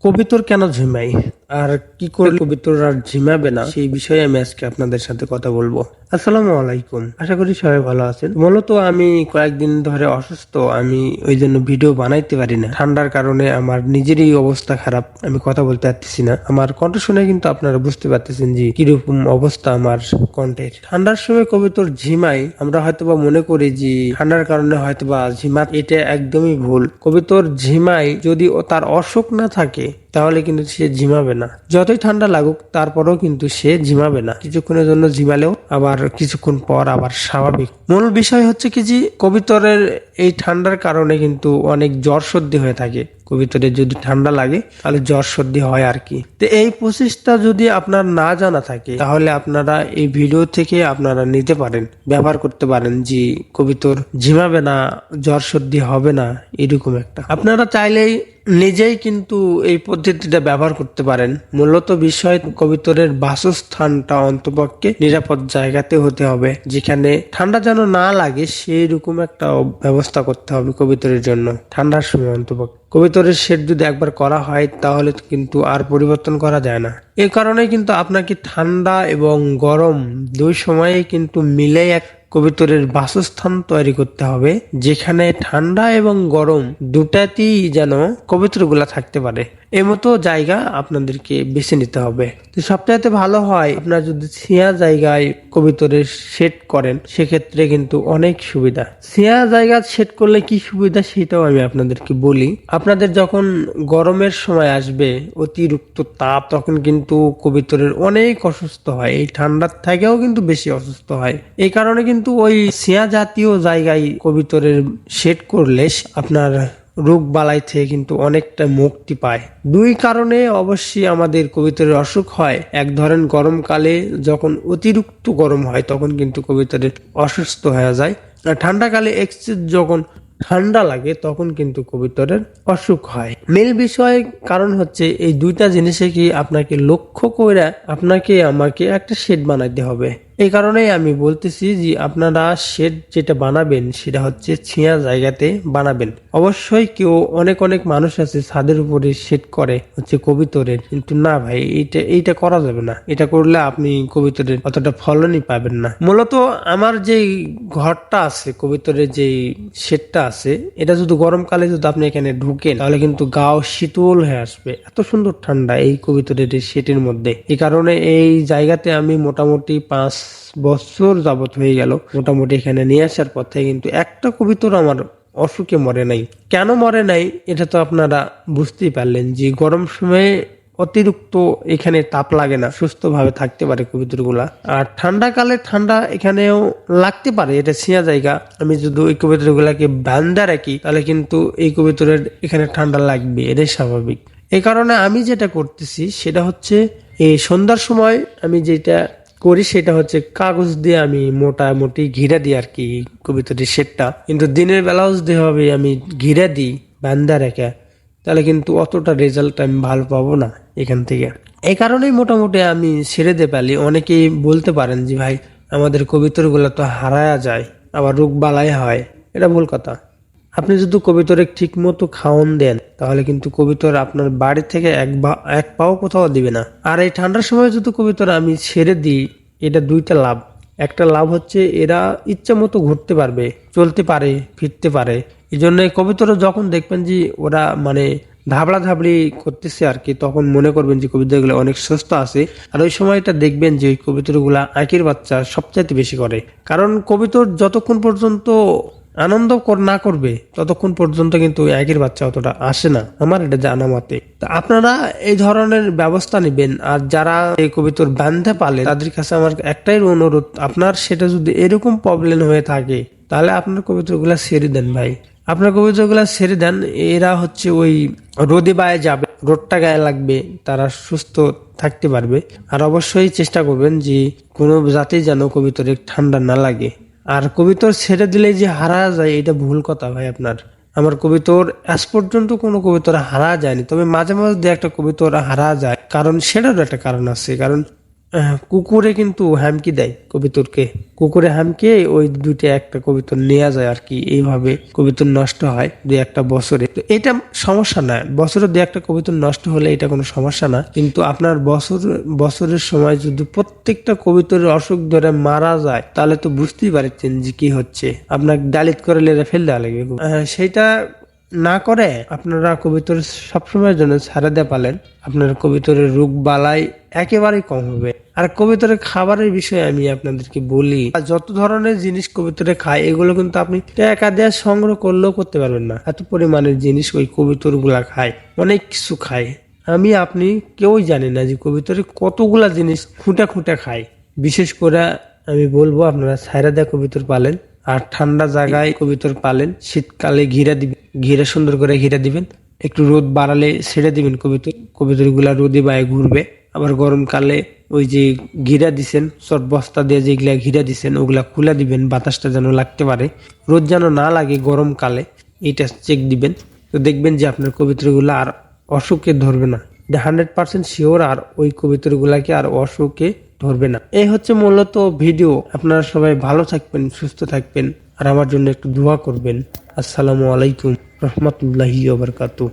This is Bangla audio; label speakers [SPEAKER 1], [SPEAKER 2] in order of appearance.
[SPEAKER 1] কবিতর কেন ঝিমাই আর কি করে কবিতর আর ঝিমাবে না সেই বিষয়ে আমি আজকে আপনাদের সাথে কথা বলবো। আসসালামু আলাইকুম, আশা করি সবাই ভালো আছেন। মূলত আমি কয়েকদিন ধরে অসুস্থ, আমি ওই জন্য ভিডিও বানাইতে পারি না। ঠান্ডার কারণে আমার নিজেরই অবস্থা খারাপ, আমি কথা বলতে পারতেছি না। আমার কণ্ঠ শুনে কিন্তু আপনারা বুঝতে পারতেছেন যে কিরকম অবস্থা আমার কণ্ঠের। ঠান্ডার সময় কবিতর ঝিমাই, আমরা হয়তোবা মনে করি যে ঠান্ডার কারণে হয়তোবা ঝিমা, এটা একদমই ভুল। কবিতর ঝিমাই যদি তার অসুখ না থাকে তাহলে কিন্তু সে ঝিমাবে না। যতই ঠান্ডা লাগুক তারপরেও কিন্তু সে ঝিমাবে না। কিছুক্ষণের জন্য ঝিমালেও আবার কিছুক্ষণ পর আবার স্বাভাবিক। মূল বিষয় হচ্ছে কি যে কবিতরের এই ঠান্ডার কারণে কিন্তু অনেক জ্বর সর্দি হয়ে থাকে। কবিতরের যদি ঠান্ডা লাগে তাহলে জ্বর সর্দি হয় আর কি। তো এই প্রসেসটা যদি আপনার না জানা থাকে তাহলে আপনারা এই ভিডিও থেকে আপনারা নিতে পারেন, ব্যবহার করতে পারেন যে কবিতর ঝিমাবে না, জ্বর সর্দি হবে না, এরকম একটা। আপনারা চাইলেই নিজেই কিন্তু এই পদ্ধতিটা ব্যবহার করতে পারেন। মূলত বিষয় কবিতরের বাসস্থানটা অন্তপক্ষে নিরাপদ জায়গাতে হতে হবে, যেখানে ঠান্ডা যেন না লাগে সেই রকম একটা ব্যবস্থা করতে হবে কবিতরের জন্য ঠান্ডার সময় অন্তপক্ষে। কবিতরের শেড যদি একবার করা হয় তাহলে কিন্তু আর পরিবর্তন করা যায় না। এই কারণে কিন্তু আপনাকে ঠান্ডা এবং গরম দুই সময়ে কিন্তু মিলে এক কবিতরের বাসস্থান তৈরি করতে হবে, যেখানে ঠান্ডা এবং গরম দুটাতেই যেন কবিতরগুলা থাকতে পারে। এই মতো জায়গা আপনাদেরকে বেছে নিতে হবে। তো সবচাইতে ভালো হয় আপনার যদি ছিয়া জায়গায় কবিতরের সেট করেন, সেক্ষেত্রে কিন্তু অনেক সুবিধা। ছিয়া জায়গা সেট করলে কি সুবিধা সেটাও আমি আপনাদেরকে বলি। আপনাদের যখন গরমের সময় আসবে, অতিরিক্ত তাপ, তখন কিন্তু কবিতরের অনেক অসুস্থ হয়। এই ঠান্ডার থেকেও কিন্তু বেশি অসুস্থ হয়। এই কারণে কিন্তু ওই ছিয়া জাতীয় জায়গায় কবিতরের সেট করলে আপনার রোগ বালাই থেকে কিন্তু অনেকটা মুক্তি পায়। দুই কারণে অবশ্যই আমাদের কবিতরের অসুখ হয়। এক ধরেন গরমকালে যখন অতিরিক্ত গরম হয় তখন কিন্তু কবিতরের অসুস্থ হয়ে যায়, আর ঠান্ডাকালে এক্সেস যখন ঠান্ডা লাগে তখন কিন্তু কবিতরের অসুখ হয়। মেল বিষয় কারণ হচ্ছে এই দুইটা জিনিসে কি আপনাকে লক্ষ্য করে আপনাকে আমাকে একটা শেড বানাইতে হবে। এই কারণেই আমি বলতেছি যে আপনারা শেড যেটা বানাবেন সেটা হচ্ছে ছিয়া জায়গাতে বানাবেন। অবশ্যই কেউ অনেক মানুষ আছে ছাদের উপরে শেড করে হচ্ছে কবিতরের, কিন্তু না ভাই, এইটা করা যাবে না। এটা করলে আপনি কবিতরের অতটা ফলনই পাবেন না। মূলত আমার যে ঘরটা আছে, কবিতরের যে শেডটা আছে, এটা যদি গরমকালে যদি আপনি এখানে ঢুকেন তাহলে কিন্তু গাও শীতল হয়ে আসবে। এত সুন্দর ঠান্ডা এই কবিতরের শেডের মধ্যে। এই কারণে এই জায়গাতে আমি মোটামুটি 5 বছর যাবত হয়ে গেল মোটামুটি এখানে নিয়ে আসার পর থেকে কিন্তু একটা কবিতর আমার অসুখে মরে নাই। কেন মরে নাই এটা তো আপনারা বুঝতেই পারলেন যে গরম সময়ে অতিরিক্ত এখানে তাপ লাগে না, সুস্থ ভাবে থাকতে পারে কবিতর গুলা। আর ঠান্ডাকালে ঠান্ডা এখানেও লাগতে পারে, এটা ছিয়া জায়গা। আমি যদি ওই কবিতর গুলাকে বান্ধা রাখি তাহলে কিন্তু এই কবিতরের এখানে ঠান্ডা লাগবে, এটাই স্বাভাবিক। এই কারণে আমি যেটা করতেছি সেটা হচ্ছে এই সন্ধ্যার সময় আমি যেটা করি সেটা হচ্ছে কাগজ দিয়ে আমি মোটামুটি ঘিরা দিই আর কি কবিতরের শেডটা। কিন্তু দিনের বেলাও যদি হবে আমি ঘিরা দিই বান্ধা রেখে, তাহলে কিন্তু অতটা রেজাল্ট আমি ভালো পাবো না এখান থেকে। এই কারণেই মোটামুটি আমি ছেড়ে দে পালি। অনেকেই বলতে পারেন যে ভাই আমাদের কবিতর গুলা তো হারায়া যায়, আবার রোগ বালাই হয়। এটা ভুল কথা। আপনি যদি কবিতরে ঠিক মতো খাওয়ান দেন তাহলে কিন্তু কবিতর আপনার বাড়ি থেকে এক পাও কোথাও দিবে না। আর এই ঠান্ডার সময় যদি কবিতর আমি ছেড়ে দিই, এটা দুইটা লাভ। একটা লাভ হচ্ছে এরা ইচ্ছা মতো ঘুরতে পারবে, চলতে পারে, ফিরতে পারে। এই জন্য কবিতর যখন দেখবেন যে ওরা মানে ধাবড়া ধাবড়ি করতেছে আর কি, তখন মনে করবেন যে কবিতর গুলো অনেক সুস্থ আছে। আর ওই সময়টা দেখবেন যে ওই কবিতর গুলা আঁকির বাচ্চা সবচাইতে বেশি করে। কারণ কবিতর যতক্ষণ পর্যন্ত আনন্দ না করবে ততক্ষণ পর্যন্ত কিন্তু একই বাচ্চা অতটা আসে না, আমার এটা জানা মতে। তা আপনারা এই ধরনের ব্যবস্থা নেবেন। আর যারা এই কবিতর বান্ধে পালে তাদের কাছে আমার একটাই অনুরোধ, আপনার সেটা যদি এরকম প্রবলেম হয়ে থাকে তাহলে আপনার কবিতর গুলা ছেড়ে দেন ভাই। আপনার কবিতর গুলা ছেড়ে দেন, এরা হচ্ছে ওই রোদে বায়ে যাবে, রোদটা গায়ে লাগবে, তারা সুস্থ থাকতে পারবে। আর অবশ্যই চেষ্টা করবেন যে কোনো জাতি যেন কবিতরে ঠান্ডা না লাগে। আর কবিতর ছেড়ে দিলে যে হারা যায় এটা ভুল কথা ভাই আপনার। আমার কবিতর আজ পর্যন্ত কোনো কবিতর হারা যায়নি, তবে মাঝে মাঝে দু একটা কবিতর হারা যায়, কারণ সেটারও একটা কারণ আছে। কারণ কুকুরে কিন্তু হামকি দেয় কবিতরকে, কুকুরে হামকে ওই দুইটা একটা কবিতর নেওয়া যায় আর কি, এইভাবে কবিতর নষ্ট হয় দুই একটা বছরে। তো এটা সমস্যা না, বছরে দুই একটা কবিতর নষ্ট হলে এটা কোনো সমস্যা না, কিন্তু আপনার বছরের সময় যদি প্রত্যেকটা কবিতরের অসুখ ধরে মারা যায় তাহলে তো বুঝতেই পারছেন যে কি হচ্ছে, আপনার ডালিত করে লেরে ফেল দেওয়া লাগবে। সেটা না করে আপনারা কবিতর সবসময়ের জন্য ছাড়া দিয়ে পালেন, আপনার কবিতরের রোগ বালাই একেবারেই কম হবে। আর কবিতরের খাবারের বিষয়ে আমি আপনাদেরকে বলি, যত ধরনের জিনিস কবিতরে খায় এগুলো কিন্তু আপনি টাকা দিয়ে সংগ্রহ করলেও করতে পারবেন না, এত পরিমাণের জিনিস ওই কবিতর গুলা খায়, অনেক কিছু খায়। আপনি কেউই জানি না যে কবিতরে কতগুলা জিনিস খুঁটা খুঁটা খায়। বিশেষ করে আমি বলবো আপনারা ছাইরা দেয়া কবিতর পালেন, আর ঠান্ডা জায়গায় কবিতর পালেন। শীতকালে ঘিরে সুন্দর করে ঘিরে দিবেন, একটু রোদ বাড়ালে ছেড়ে দিবেন কবিতর গুলা রোদে বায়ে ঘুরবে। আবার গরমকালে ওই যে ঘিরা দিছেন চট বস্তা দিয়ে যেগুলা ঘিরা দিছেন ওগুলা খুলে দিবেন, বাতাসটা যেন লাগতে পারে, রোদ যেন না লাগে গরমকালে, এটা চেক দিবেন। তো দেখবেন যে আপনার কবিতর গুলা আর অসুখে ধরবে না, 100% শিওর। আর ওই কবিতর গুলাকে আর অসুখে ধরবে না। এই হচ্ছে মূলত ভিডিও। আপনারা সবাই ভালো থাকবেন, সুস্থ থাকবেন, আর আমার জন্য একটু দোয়া করবেন। আসসালামু আলাইকুম রহমতুল্লাহি ওয়া বারাকাতুহু।